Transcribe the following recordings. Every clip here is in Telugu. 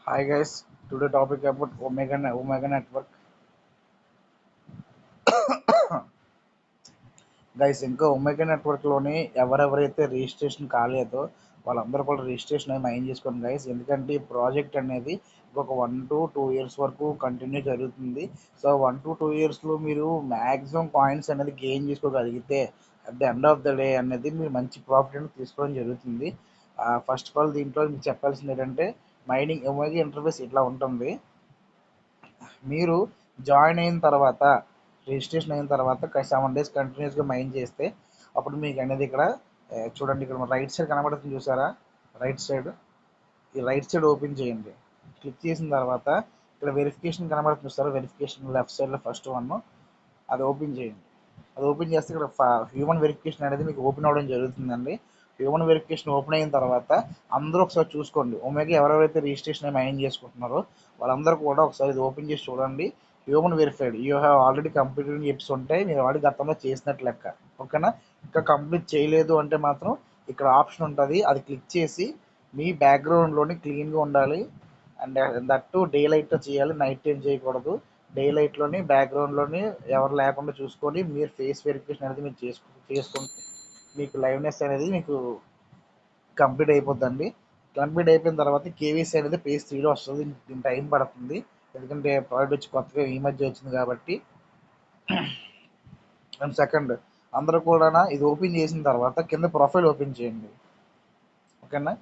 Hi guys, today topic about Omega network. Guys ఇంకా ఒమేగా నెట్వర్క్లోని ఎవరెవరైతే రిజిస్ట్రేషన్ కాలేదో వాళ్ళందరూ కూడా రిజిస్ట్రేషన్ అయి మైండ్ చేసుకోండి గైస్. ఎందుకంటే ఈ ప్రాజెక్ట్ అనేది ఒక 1 to 2 years వరకు కంటిన్యూ జరుగుతుంది. సో 1 to 2 yearsలో మీరు మ్యాక్సిమం కాయిన్స్ అనేది గెయిన్ చేసుకోగలిగితే at the end of the day అనేది మీరు మంచి ప్రాఫిట్ అనేది తీసుకోవడం జరుగుతుంది. ఫస్ట్ ఆఫ్ ఆల్ దీంట్లో మీకు చెప్పాల్సింది ఏంటంటే మైనింగ్ ఒమేగా ఇంటర్ఫేస్ ఇట్లా ఉంటుంది. మీరు జాయిన్ అయిన తర్వాత రిజిస్ట్రేషన్ అయిన తర్వాత 7 days కంటిన్యూస్గా మైన్ చేస్తే అప్పుడు మీకు అనేది ఇక్కడ చూడండి, ఇక్కడ రైట్ సైడ్ కనబడుతుంది చూసారా? రైట్ సైడ్ ఓపెన్ చేయండి. క్లిక్ చేసిన తర్వాత ఇక్కడ వెరిఫికేషన్ కనబడుతుంది చూసారా? వెరిఫికేషన్ లెఫ్ట్ సైడ్లో ఫస్ట్ వన్ అది ఓపెన్ చేయండి. అది ఓపెన్ చేస్తే ఇక్కడ హ్యూమన్ వెరిఫికేషన్ అనేది మీకు ఓపెన్ అవ్వడం జరుగుతుందండి. హ్యూమన్ వెరిఫికేషన్ ఓపెన్ అయిన తర్వాత అందరూ ఒకసారి చూసుకోండి. ఒమేగా ఎవరెవరైతే రిజిస్ట్రేషన్ మైన్ చేసుకుంటున్నారో వాళ్ళందరూ కూడా ఒకసారి ఇది ఓపెన్ చేసి చూడండి. Human verified you have already completed అని చెప్పేసి ఉంటాయి. మీరు ఆల్రెడీ గతంలో చేసినట్టు లెక్క. ఓకేనా? ఇంకా కంప్లీట్ చేయలేదు అంటే మాత్రం ఇక్కడ ఆప్షన్ ఉంటుంది, అది క్లిక్ చేసి మీ బ్యాక్గ్రౌండ్లోని క్లీన్గా ఉండాలి. అండ్ దట్టు డే లైట్లో చేయాలి, నైట్ టైం చేయకూడదు. డే లైట్లోని బ్యాక్గ్రౌండ్లోని ఎవరు లేకుండా చూసుకొని మీరు ఫేస్ వెరిఫికేషన్ అనేది మీరు చేసుకుంటే మీకు లైవ్నెస్ అనేది మీకు కంప్లీట్ అయిపోద్దండి. కంప్లీట్ అయిపోయిన తర్వాత కేవీసీ అనేది పేజ్ 3లో వస్తుంది. దీని టైం పడుతుంది, ఎందుకంటే ప్రాజెక్ట్ వచ్చి కొత్తగా ఈ మధ్య వచ్చింది కాబట్టి. అండ్ సెకండ్, అందరూ కూడా ఇది ఓపెన్ చేసిన తర్వాత కింద ప్రొఫైల్ ఓపెన్ చేయండి. ఓకేనా?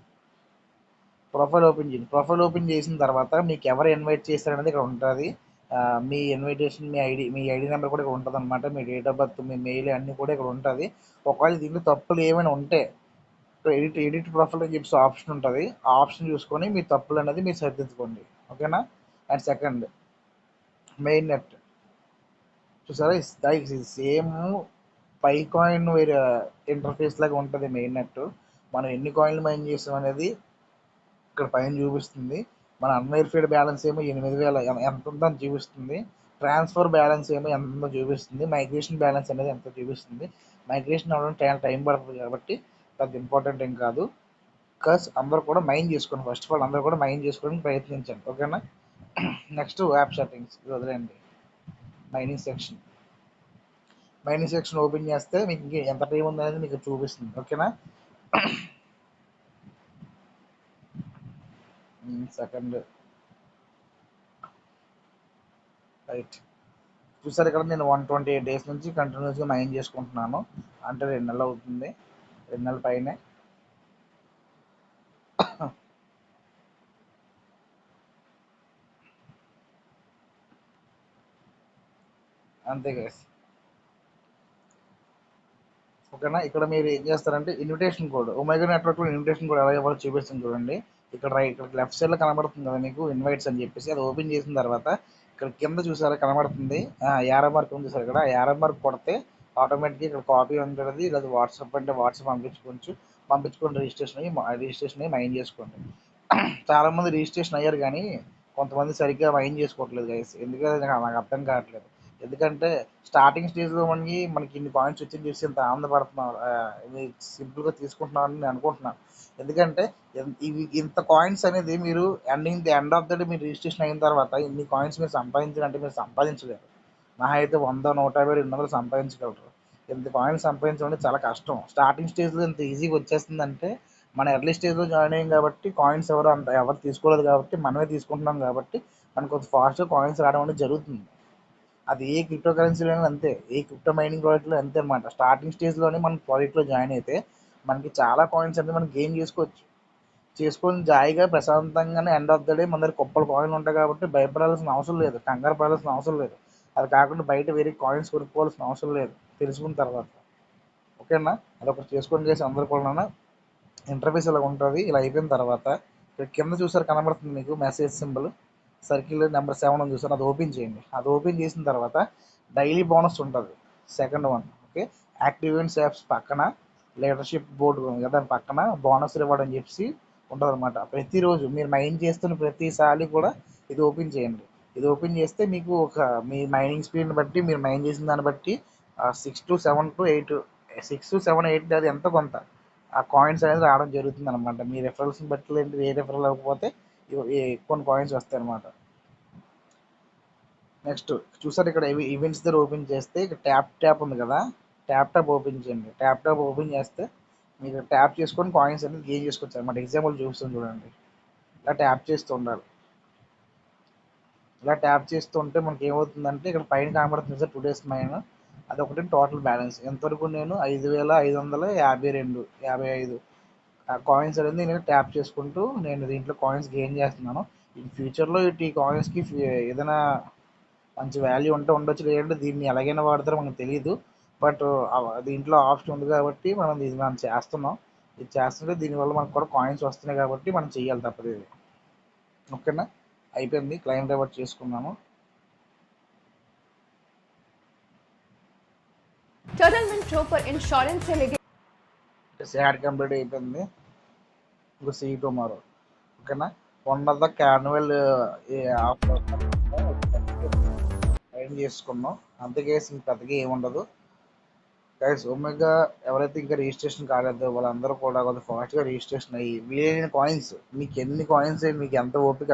ప్రొఫైల్ ఓపెన్ చేసిన తర్వాత మీకు ఎవరు ఇన్వైట్ చేస్తారనేది ఇక్కడ ఉంటుంది. మీ ఇన్విటేషన్, మీ ఐడి నెంబర్ కూడా ఇక్కడ ఉంటుంది అనమాట. మీ డేట్ ఆఫ్ బర్త్, మీ మెయిల్ అన్నీ కూడా ఇక్కడ ఉంటుంది. ఒకవేళ దీంట్లో తప్పులు ఏమైనా ఉంటే ఎడిట్ ప్రొఫైల్ అని చెప్పేసి ఆప్షన్ ఉంటుంది. ఆ ఆప్షన్ చూసుకొని మీ తప్పులు అనేది మీరు సరిదిద్దుకోండి. ఓకేనా? అండ్ సెకండ్, మెయిన్ నెట్ చూసారా? సేమ్ పై కాయిన్ ఇంటర్ఫేస్ లాగా ఉంటుంది మెయిన్ నెట్. మనం ఎన్ని కాయిన్లు మైన్ చేసాం అనేది ఇక్కడ పైన చూపిస్తుంది. మన అన్వెరిఫైడ్ బ్యాలెన్స్ ఏమో 8,000 ఎంత ఉందని చూపిస్తుంది. ట్రాన్స్ఫర్ బ్యాలెన్స్ ఏమో ఎంత ఉందో చూపిస్తుంది. మైగ్రేషన్ బ్యాలెన్స్ అనేది ఎంత చూపిస్తుంది. మైగ్రేషన్ అవ్వడం టైం పడుతుంది కాబట్టి పెద్ద ఇంపార్టెంట్ ఏం కాదు. బికాస్ అందరూ కూడా మైన్ చేసుకోండి. ఫస్ట్ ఆఫ్ ఆల్ అందరూ కూడా మైన్ చేసుకోవడానికి ప్రయత్నించండి. ఓకేనా? నెక్స్ట్ యాప్ సెట్టింగ్స్ వదిలేండి. మైనింగ్ సెక్షన్ ఓపెన్ చేస్తే మీకు ఎంత టైం ఉందనేది మీకు చూపిస్తుంది. ఓకేనా? సెకండ్ రైట్ చూసారు ఇక్కడ నేను 128 days నుంచి కంటిన్యూస్గా మైన్ చేసుకుంటున్నాను. అంటే 2 నెలలు అవుతుంది, 2 నెలల పైనే. అంతే గైస్. ఓకేనా? ఇక్కడ మీరు ఏం చేస్తారంటే ఇన్విటేషన్ కోడ్, ఒమేగా నెట్వర్క్లో ఇన్విటేషన్ కోడ్ ఎలా ఇవ్వాలో చూపిస్తుంది చూడండి. ఇక్కడ లెఫ్ట్ సైడ్లో కనబడుతుంది కదా మీకు ఇన్వైట్స్ అని చెప్పేసి. అది ఓపెన్ చేసిన తర్వాత ఇక్కడ కింద చూసారా కనబడుతుంది యారో మార్క్ ఉంది సార్. ఇక్కడ యారో మార్క్ కొడితే ఆటోమేటిక్గా ఇక్కడ కాపీ ఉంటుంది, లేదా వాట్సాప్ అంటే వాట్సాప్ పంపించుకొని రిజిస్ట్రేషన్ అయ్యి మైన్ చేసుకోండి. చాలామంది రిజిస్ట్రేషన్ అయ్యారు కానీ కొంతమంది సరిగ్గా మైన్ చేసుకోవట్లేదు గైస్. ఎందుకంటే నాకు అర్థం కావట్లేదు. ఎందుకంటే స్టార్టింగ్ స్టేజ్లో మనకి ఇన్ని పాయింట్స్ వచ్చి చూసి ఇంత ఆనందపడుతున్నారు, ఇది సింపుల్గా తీసుకుంటున్నారని నేను అనుకుంటున్నాను. ఎందుకంటే ఇంత కాయిన్స్ అనేది మీరు ఎండ్ ఆఫ్ ద డే మీరు రిజిస్ట్రేషన్ అయిన తర్వాత ఇన్ని కాయిన్స్ మీరు సంపాదించాలంటే మీరు సంపాదించలేరు. మహా అయితే 100, 150, 200 సంపాదించగలరు. ఇంత కాయిన్స్ సంపాదించడం చాలా కష్టం. స్టార్టింగ్ స్టేజ్లో ఇంత ఈజీగా వచ్చేస్తుందంటే మన ఎర్లీ స్టేజ్లో జాయిన్ అయ్యాం కాబట్టి కాయిన్స్ ఎవరు తీసుకోలేదు కాబట్టి మనమే తీసుకుంటున్నాం కాబట్టి మనకు కొంచెం ఫాస్ట్గా కాయిన్స్ రావడం అనేది జరుగుతుంది. అది ఏ క్రిప్టో కరెన్సీలో అంతే, ఏ క్రిప్టో మైనింగ్ ప్రాజెక్ట్లో అంతే అనమాట. స్టార్టింగ్ స్టేజ్లోనే మనం ప్రాజెక్ట్లో జాయిన్ అయితే మనకి చాలా కాయిన్స్ అనేది మనం గెయిన్ చేసుకొని జాయిగా ప్రశాంతంగానే ఎండ్ ఆఫ్ ద డే మన దగ్గర కుప్పలు కాయిన్లు ఉంటాయి కాబట్టి భయపడాల్సిన అవసరం లేదు, కంగారు పడాల్సిన అవసరం లేదు. అది కాకుండా బయట వేరే కాయిన్స్ కొనుక్కోవాల్సిన అవసరం లేదు తెలుసుకున్న తర్వాత. ఓకేనా? అదొకటి చేసుకొని చేసి అందరు కూడా ఇంటర్ఫేస్ ఇలా ఉంటుంది. ఇలా అయిపోయిన తర్వాత ఇక్కడ కింద చూసారు కనబడుతుంది మీకు మెసేజ్ సింబల్, సర్కిల్ నెంబర్ 7 ఉంది చూసారు? అది ఓపెన్ చేయండి. అది ఓపెన్ చేసిన తర్వాత డైలీ బోనస్ ఉంటుంది, second one. Okay, active events apps పక్కన లీడర్షిప్ బోర్డు దాని పక్కన బోనస్ రివార్డ్ అని చెప్పి ఉంటుంది అనమాట. ప్రతిరోజు మీరు మైన్ చేస్తున్న ప్రతిసారి కూడా ఇది ఓపెన్ చేయండి. ఇది ఓపెన్ చేస్తే మీకు మీ మైనింగ్ స్పీడ్ని బట్టి, మీరు మైన్ చేసిన దాన్ని బట్టి 6 to 7 to 8 అది ఎంత కొంత ఆ కాయిన్స్ అనేది రావడం జరుగుతుంది అనమాట. మీ రెఫరల్స్ని బట్టి, లేదు ఏ రెఫరల్ అవ్వకపోతే కొన్ని కాయిన్స్ వస్తాయి అనమాట. నెక్స్ట్ చూసారు ఇక్కడ ఈవెంట్స్ దగ్గర ఓపెన్ చేస్తే ఇక్కడ ట్యాప్ ఉంది కదా, ట్యాప్ ఓపెన్ చేయండి. ట్యాప్ ఓపెన్ చేస్తే మీరు ట్యాప్ చేసుకొని కాయిన్స్ అనేది గెయిన్ చేసుకోవచ్చు అనమాట. ఎగ్జాంపుల్ చూపిస్తాను చూడండి. ఇలా ట్యాప్ చేస్తూ ఉండాలి. ఇలా ట్యాప్ చేస్తూ ఉంటే మనకి ఏమవుతుందంటే ఇక్కడ పైన కనబడుతుంది సార్ 2 days మైన్, అదొకటి టోటల్ బ్యాలెన్స్. ఎంతవరకు నేను 5552 ఆ కాయిన్స్ అనేది నేను ట్యాప్ చేసుకుంటూ నేను దీంట్లో కాయిన్స్ గెయిన్ చేస్తున్నాను. ఇన్ ఫ్యూచర్లో ఈ కాయిన్స్కి ఏదైనా మంచి వాల్యూ ఉంటే ఉండొచ్చు, లేదంటే దీన్ని ఎలాగైనా వాడతారో మనకు తెలియదు. బట్ దీంట్లో ఆప్షన్ ఉంది కాబట్టి మనం చేస్తున్నాం. ఇది చేస్తుంటే దీనివల్ల మనకు కూడా కాయిన్స్ వస్తున్నాయి కాబట్టి మనం చెయ్యాలి, తప్పదు ఇది. ఓకేనా, అయిపోయింది. క్లైమ్ రివర్ట్ చేసుకున్నాము. యాడ్ కంప్లీట్ అయిపోయింది. ఇంకా సీ టుమారో. ఓకేనా, వన్ ఆఫ్ ద క్యాన్యువల్ క్లైమ్ చేసుకున్నాం. అంతకే పెద్దగా ఏముండదు గైస్. ఒమేగా ఎవరైతే ఇంకా రిజిస్ట్రేషన్ కాలేదో వాళ్ళందరూ కూడా కొంచెం ఫాస్ట్గా రిజిస్ట్రేషన్ అయ్యి వీలైన కాయిన్స్, మీకు ఎన్ని కాయిన్స్ మీకు ఎంత ఓపిక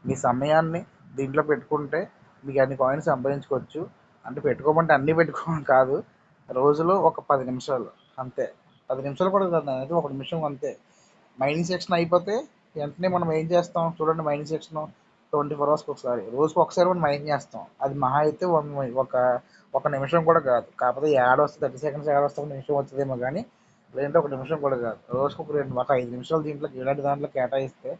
మీ సమయాన్ని దీంట్లో పెట్టుకుంటే మీకు అన్ని కాయిన్స్ సంపాదించుకోవచ్చు. అంటే పెట్టుకోమంటే అన్నీ పెట్టుకోమని కాదు, రోజులో ఒక 10 నిమిషాలు అంతే. 10 నిమిషాలు కూడా కాదు, అయితే 1 నిమిషం అంతే. మైనింగ్ సెక్షన్ అయిపోతే వెంటనే మనం ఏం చేస్తాం చూడండి. మైనింగ్ సెక్షన్ 24 hours ఒకసారి, రోజుకి ఒకసారి మనం మైనింగ్ చేస్తాం. అది మహా అయితే ఒక నిమిషం కూడా కాదు. కాకపోతే యాడ్ వస్తుంది, 30 seconds యాడ్ వస్తే 1 నిమిషం వస్తుందేమో కానీ, లేదంటే 1 నిమిషం కూడా కాదు. రోజుకు ఒక 5 నిమిషాలు దీంట్లో ఇలాంటి దాంట్లో కేటాయిస్తే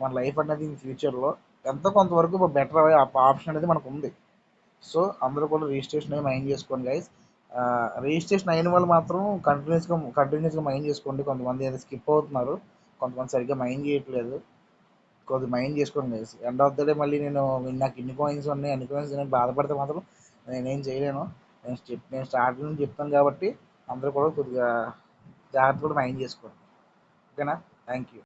మన లైఫ్ అనేది ఫ్యూచర్లో ఎంతో కొంతవరకు బెటర్ అయ్యే ఆప్షన్ అనేది మనకు ఉంది. సో అందరూ కూడా రిజిస్ట్రేషన్ అయ్యి మైండ్ చేసుకోండి గైస్. రిజిస్ట్రేషన్ అయిన వాళ్ళు మాత్రం కంటిన్యూస్గా మైండ్ చేసుకోండి. కొంతమంది ఏదో స్కిప్ అవుతున్నారు, కొంతమంది సరిగ్గా మైండ్ చేయట్లేదు. కొద్దిగా మైండ్ చేసుకోండి guys. End of the day మళ్ళీ నాకు ఇన్ని కాయిన్స్ ఉన్నాయి, అన్ని కాయిన్స్ నేను బాధపడితే మాత్రం నేనేం చేయలేను. నేను స్టార్టింగ్ నుంచి చెప్తాను కాబట్టి అందరూ కూడా కొద్దిగా జాగ్రత్త కూడా మైండ్ చేసుకోండి. ఓకేనా, థ్యాంక్ యూ.